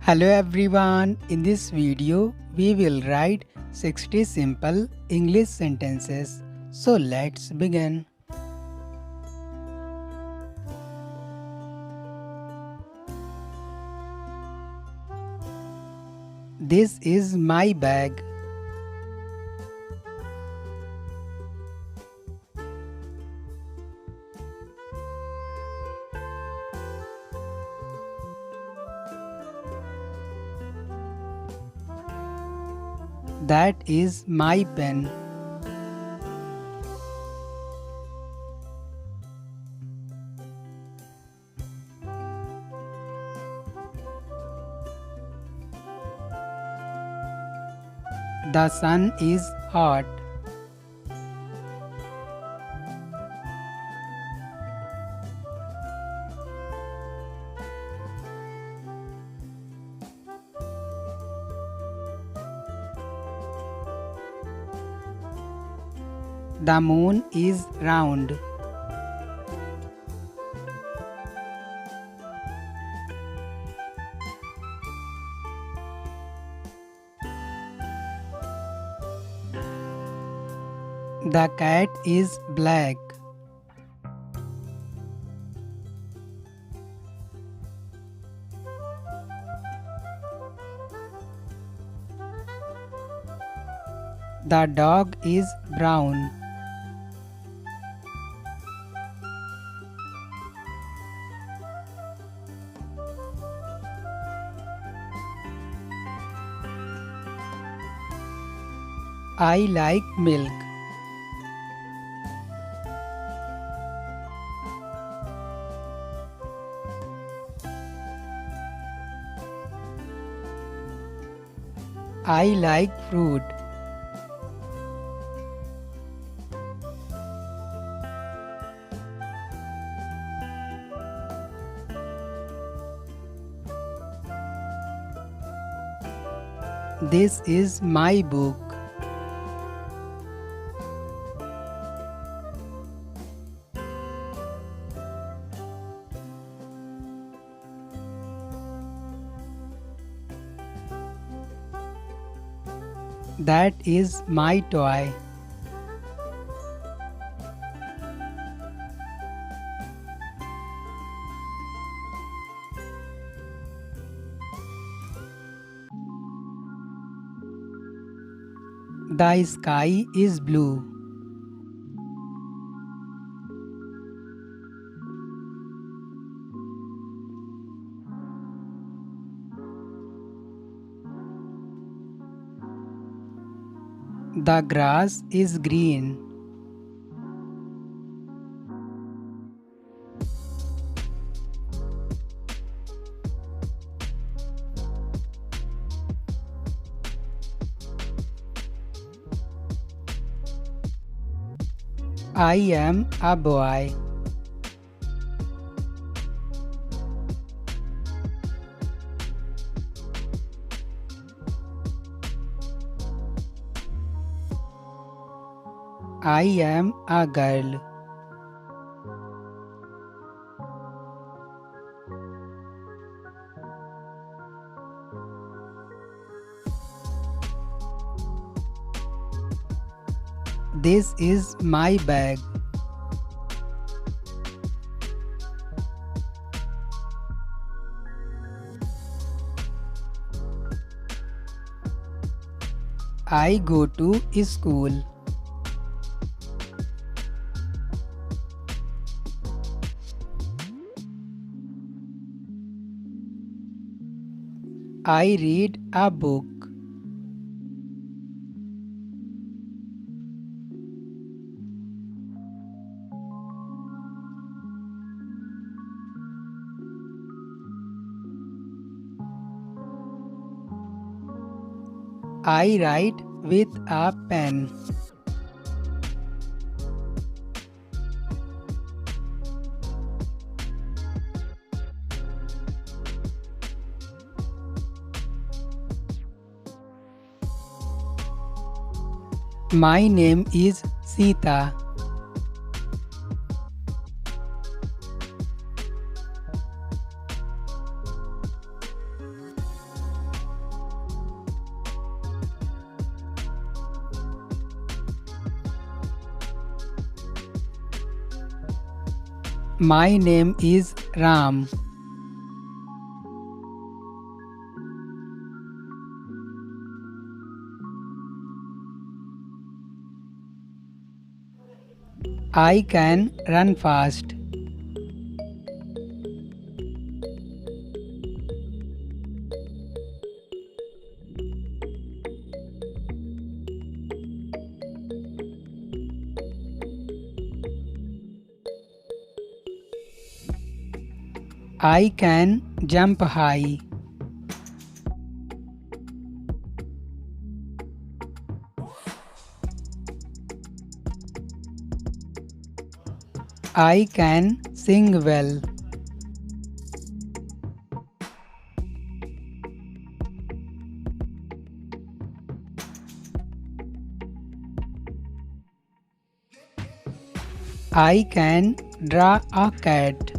Hello everyone, in this video we will write 60 simple English sentences. So let's begin. This is my bag. That is my pen. The sun is hot. The moon is round. The cat is black. The dog is brown. I like milk. I like fruit. This is my book. That is my toy. The sky is blue. The grass is green. I am a boy. I am a girl. This is my bag. I go to school. I read a book. I write with a pen. My name is Sita. My name is Ram. I can run fast. I can jump high. I can sing well. I can draw a cat.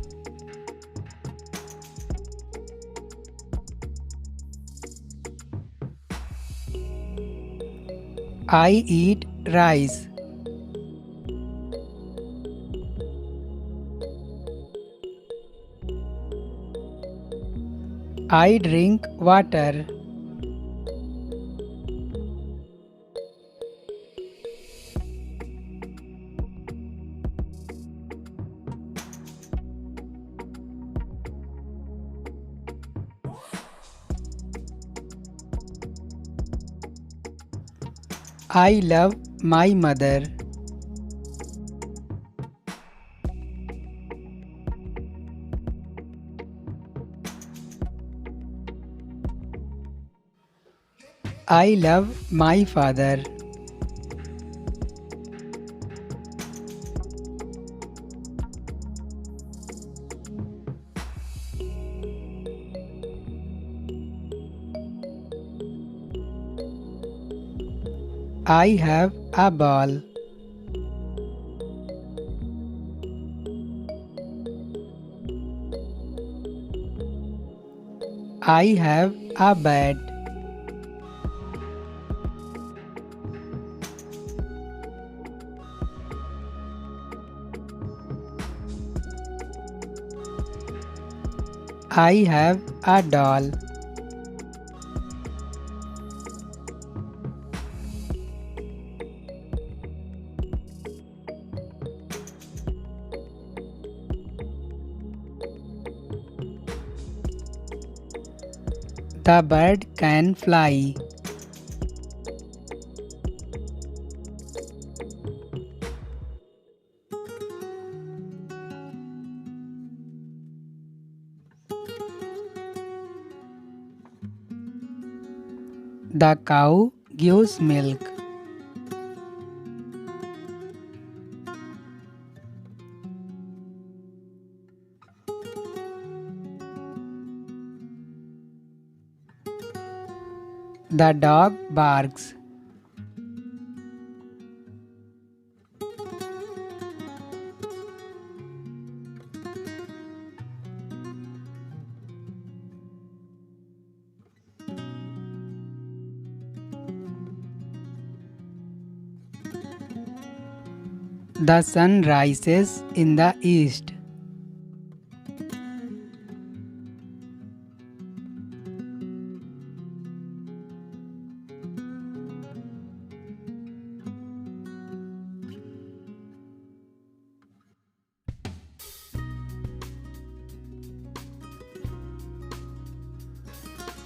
I eat rice. I drink water. I love my mother. I love my father. I have a ball. I have a bed. I have a doll. The bird can fly. The cow gives milk. The dog barks. The sun rises in the east.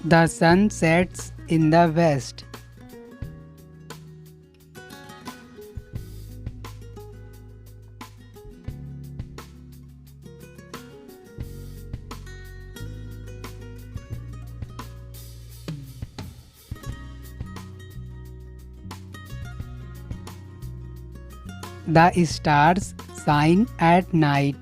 The sun sets in the west. The stars shine at night.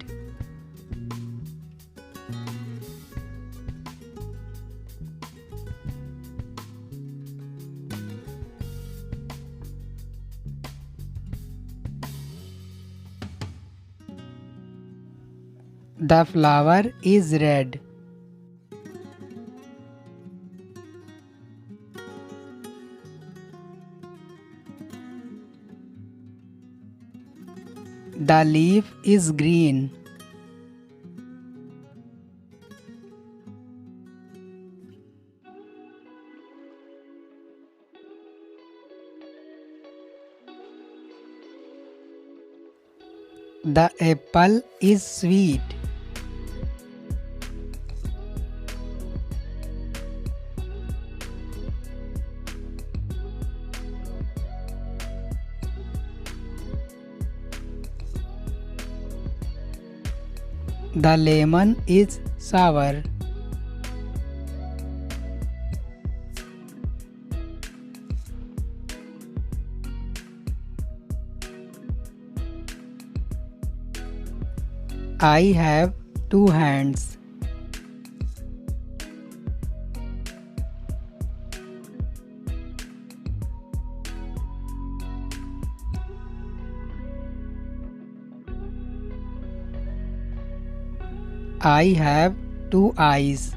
The flower is red. The leaf is green. The apple is sweet. The lemon is sour. I have two hands. I have two eyes.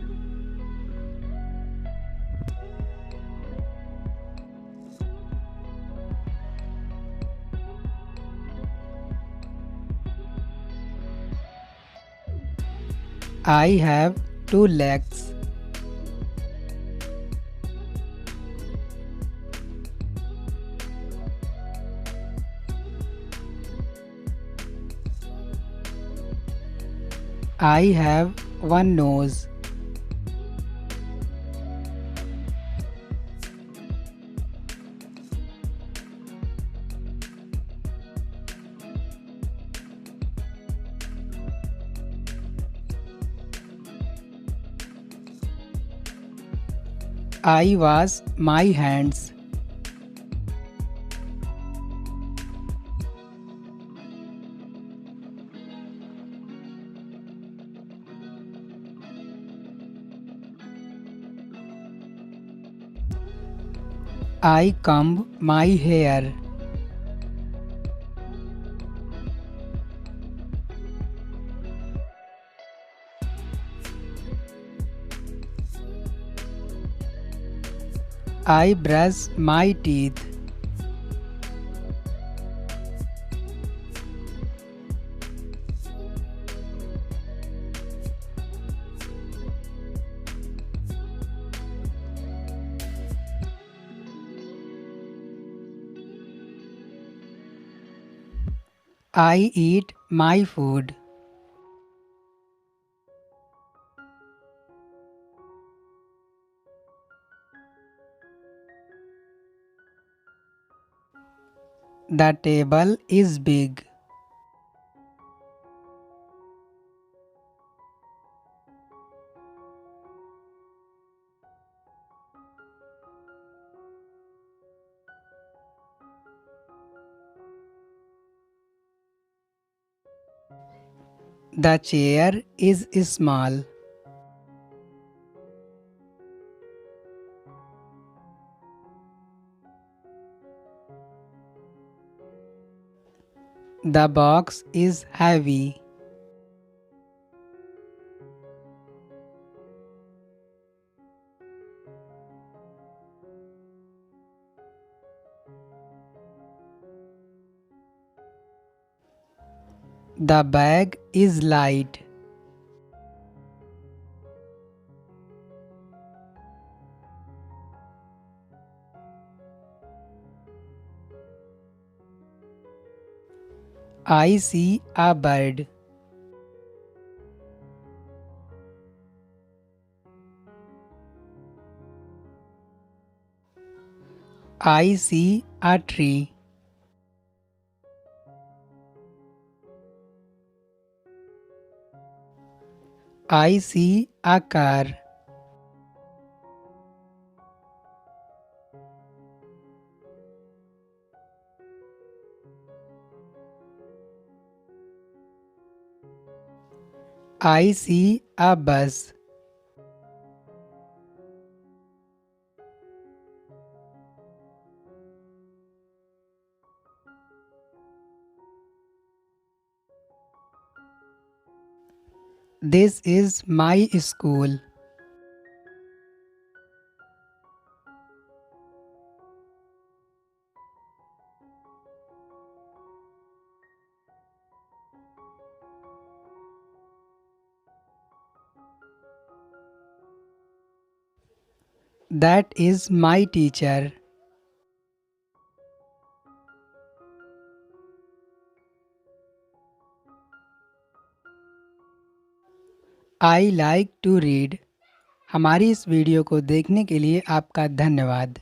I have two legs. I have one nose. I wash my hands. I comb my hair. I brush my teeth. I eat my food. The table is big. The chair is small. The box is heavy. The bag is light. I see a bird. I see a tree. I see a car. I see a bus. This is my school. That is my teacher. I like to read. हमारी इस video को देखने के लिए आपका धन्यवाद।